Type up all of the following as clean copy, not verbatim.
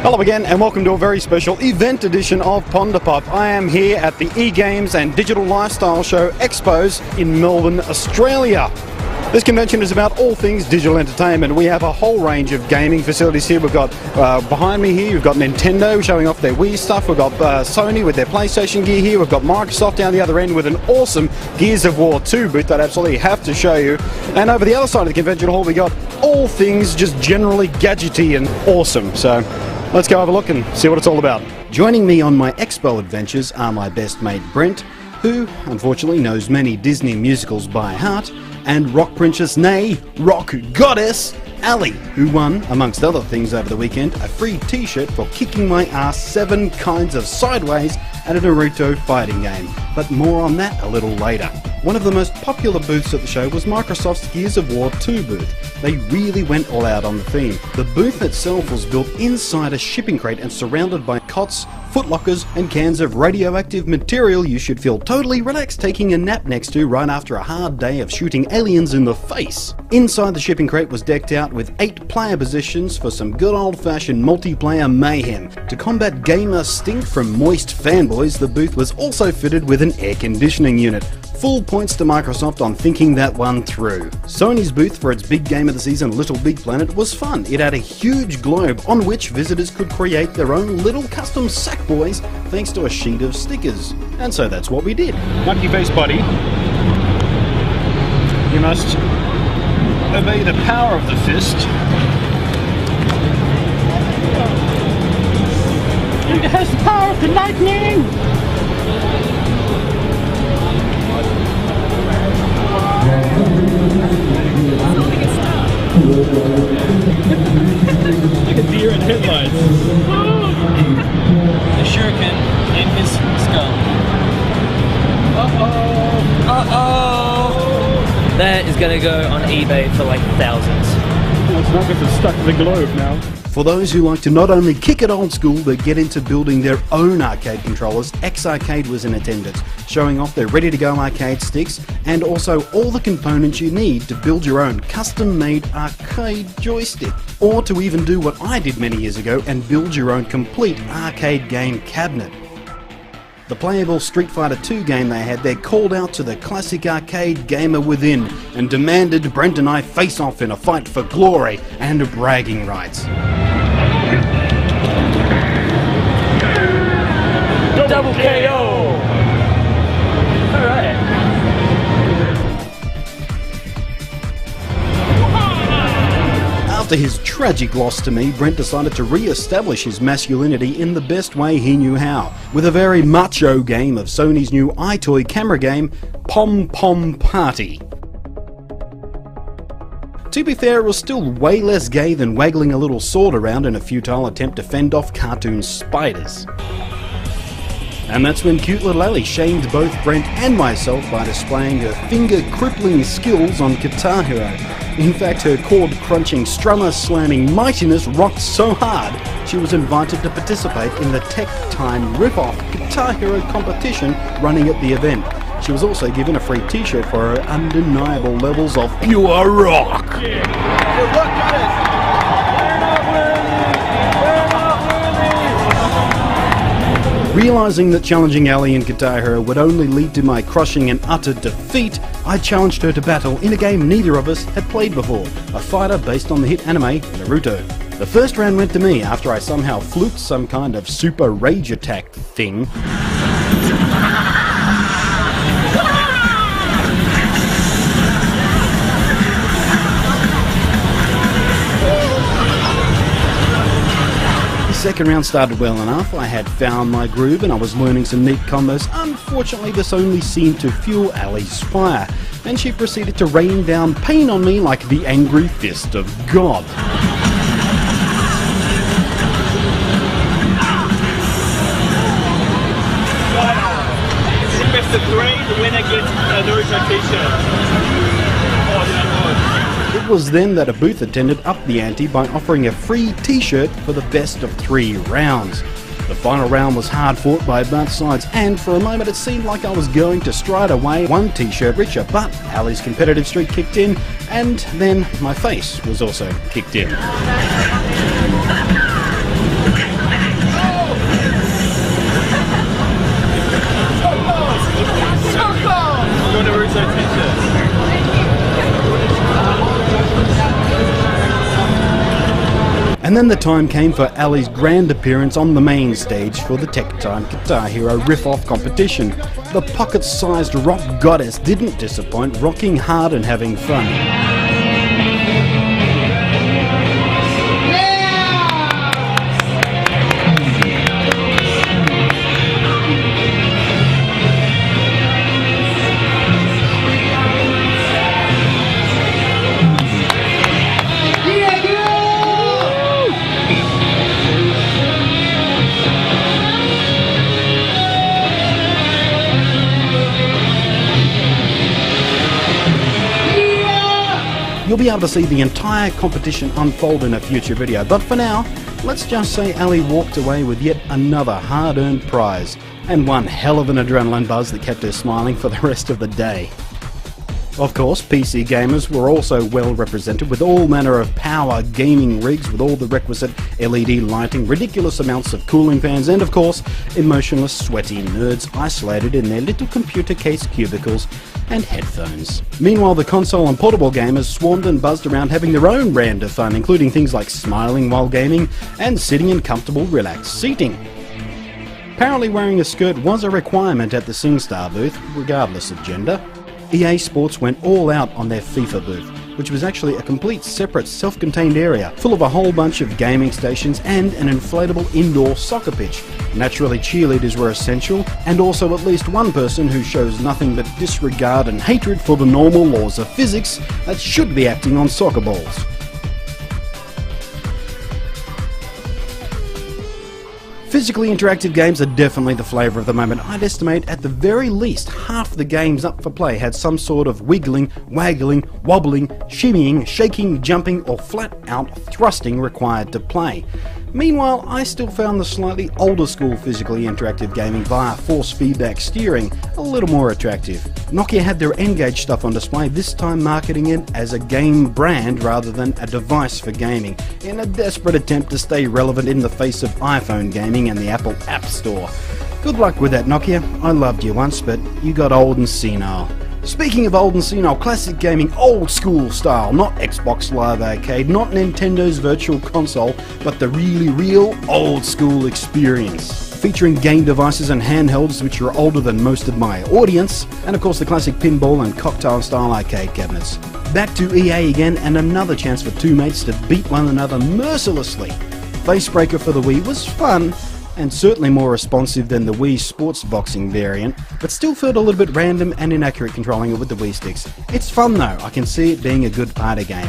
Hello again and welcome to a very special event edition of Ponderpop. I am here at the eGames and Digital Lifestyle Show Expos in Melbourne, Australia. This convention is about all things digital entertainment. We have a whole range of gaming facilities here. We've got behind me here, we've got Nintendo showing off their Wii stuff. We've got Sony with their PlayStation gear here. We've got Microsoft down the other end with an awesome Gears of War 2 booth that I absolutely have to show you. And over the other side of the convention hall, we got all things just generally gadgety and awesome. So let's go have a look and see what it's all about. Joining me on my Expo adventures are my best mate Brent, who unfortunately knows many Disney musicals by heart, and rock princess, nay, rock goddess, Ali, who won, amongst other things over the weekend, a free t-shirt for kicking my ass 7 kinds of sideways at a Naruto fighting game. But more on that a little later. One of the most popular booths at the show was Microsoft's Gears of War 2 booth. They really went all out on the theme. The booth itself was built inside a shipping crate and surrounded by cots, footlockers and cans of radioactive material you should feel totally relaxed taking a nap next to right after a hard day of shooting aliens in the face. Inside the shipping crate was decked out with 8 player positions for some good old-fashioned multiplayer mayhem. To combat gamer stink from moist fanboys, the booth was also fitted with an air conditioning unit. Full points to Microsoft on thinking that one through. Sony's booth for its big game of the season, Little Big Planet, was fun. It had a huge globe on which visitors could create their own little custom Sackboys thanks to a sheet of stickers. And so that's what we did. Monkey face buddy, you must obey the power of the fist. It has the power of the lightning! Like a deer in headlights. A shuriken in his skull. Uh-oh. Uh-oh. That is gonna go on eBay for like thousands. It's not going to stuck to the globe now. For those who like to not only kick it old school but get into building their own arcade controllers, X Arcade was in attendance, showing off their ready-to-go arcade sticks and also all the components you need to build your own custom-made arcade joystick. Or to even do what I did many years ago and build your own complete arcade game cabinet. The playable Street Fighter 2 game they had there called out to the classic arcade gamer within and demanded Brent and I face off in a fight for glory and bragging rights. Double KO! Alright. After his tragic loss to me, Brent decided to re-establish his masculinity in the best way he knew how, with a very macho game of Sony's new iToy camera game, Pom Pom Party. To be fair, it was still way less gay than waggling a little sword around in a futile attempt to fend off cartoon spiders. And that's when cute little Ali shamed both Brent and myself by displaying her finger-crippling skills on Guitar Hero. In fact, her chord-crunching, strummer-slamming mightiness rocked so hard, she was invited to participate in the Tech Time rip-off Guitar Hero competition running at the event. She was also given a free t-shirt for her undeniable levels of pure rock. Yeah. Good luck at it! Realising that challenging Ali in Guitar Hero would only lead to my crushing and utter defeat, I challenged her to battle in a game neither of us had played before, a fighter based on the hit anime Naruto. The first round went to me after I somehow fluked some kind of super rage attack thing. The second round started well enough. I had found my groove and I was learning some neat combos. Unfortunately, this only seemed to fuel Ali's fire, and she proceeded to rain down pain on me like the angry fist of God. Best of 3, the winner gets a Naruto t-shirt. It was then that a booth attendant upped the ante by offering a free t-shirt for the best of 3 rounds. The final round was hard fought by both sides, and for a moment it seemed like I was going to stride away one t-shirt richer, but Ali's competitive streak kicked in, and then my face was also kicked in. And then the time came for Ali's grand appearance on the main stage for the Tech Time Guitar Hero riff-off competition. The pocket-sized rock goddess didn't disappoint, rocking hard and having fun. You'll be able to see the entire competition unfold in a future video, but for now, let's just say Ali walked away with yet another hard-earned prize, and one hell of an adrenaline buzz that kept her smiling for the rest of the day. Of course, PC gamers were also well represented with all manner of power gaming rigs with all the requisite LED lighting, ridiculous amounts of cooling fans, and of course, emotionless, sweaty nerds isolated in their little computer case cubicles and headphones. Meanwhile, the console and portable gamers swarmed and buzzed around having their own brand of fun, including things like smiling while gaming and sitting in comfortable, relaxed seating. Apparently wearing a skirt was a requirement at the SingStar booth, regardless of gender. EA Sports went all out on their FIFA booth, which was actually a complete separate self-contained area full of a whole bunch of gaming stations and an inflatable indoor soccer pitch. Naturally, cheerleaders were essential, and also at least one person who shows nothing but disregard and hatred for the normal laws of physics that should be acting on soccer balls. Physically interactive games are definitely the flavour of the moment. I'd estimate at the very least half the games up for play had some sort of wiggling, waggling, wobbling, shimmying, shaking, jumping or flat out thrusting required to play. Meanwhile, I still found the slightly older school physically interactive gaming via force feedback steering a little more attractive. Nokia had their N-Gage stuff on display, this time marketing it as a game brand rather than a device for gaming, in a desperate attempt to stay relevant in the face of iPhone gaming and the Apple App Store. Good luck with that, Nokia. I loved you once, but you got old and senile. Speaking of old and senile, classic gaming, old school style, not Xbox Live Arcade, not Nintendo's Virtual Console, but the really real old school experience. Featuring game devices and handhelds which are older than most of my audience, and of course the classic pinball and cocktail style arcade cabinets. Back to EA again, and another chance for two mates to beat one another mercilessly. Facebreaker for the Wii was fun, and certainly more responsive than the Wii Sports Boxing variant, but still felt a little bit random and inaccurate controlling it with the Wii sticks. It's fun though, I can see it being a good party game.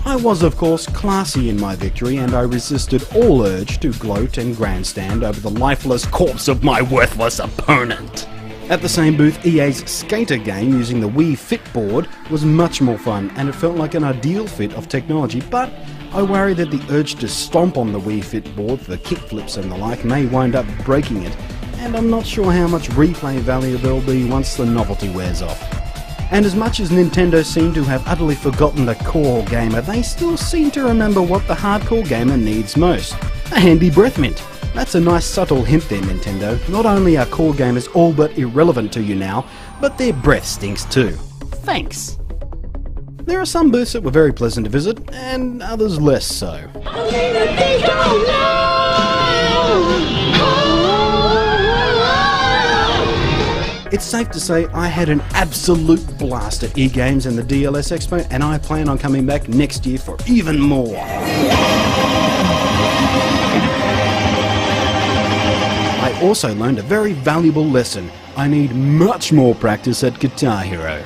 I was of course classy in my victory, and I resisted all urge to gloat and grandstand over the lifeless corpse of my worthless opponent. At the same booth, EA's Skater game using the Wii Fit board was much more fun, and it felt like an ideal fit of technology, but I worry that the urge to stomp on the Wii Fit board for kickflips and the like may wind up breaking it, and I'm not sure how much replay value there'll be once the novelty wears off. And as much as Nintendo seem to have utterly forgotten the core gamer, they still seem to remember what the hardcore gamer needs most: a handy breath mint. That's a nice subtle hint there, Nintendo. Not only are core gamers all but irrelevant to you now, but their breath stinks too. Thanks. There are some booths that were very pleasant to visit, and others less so. It's safe to say I had an absolute blast at eGames and the DLS Expo, and I plan on coming back next year for even more. I also learned a very valuable lesson. I need much more practice at Guitar Hero.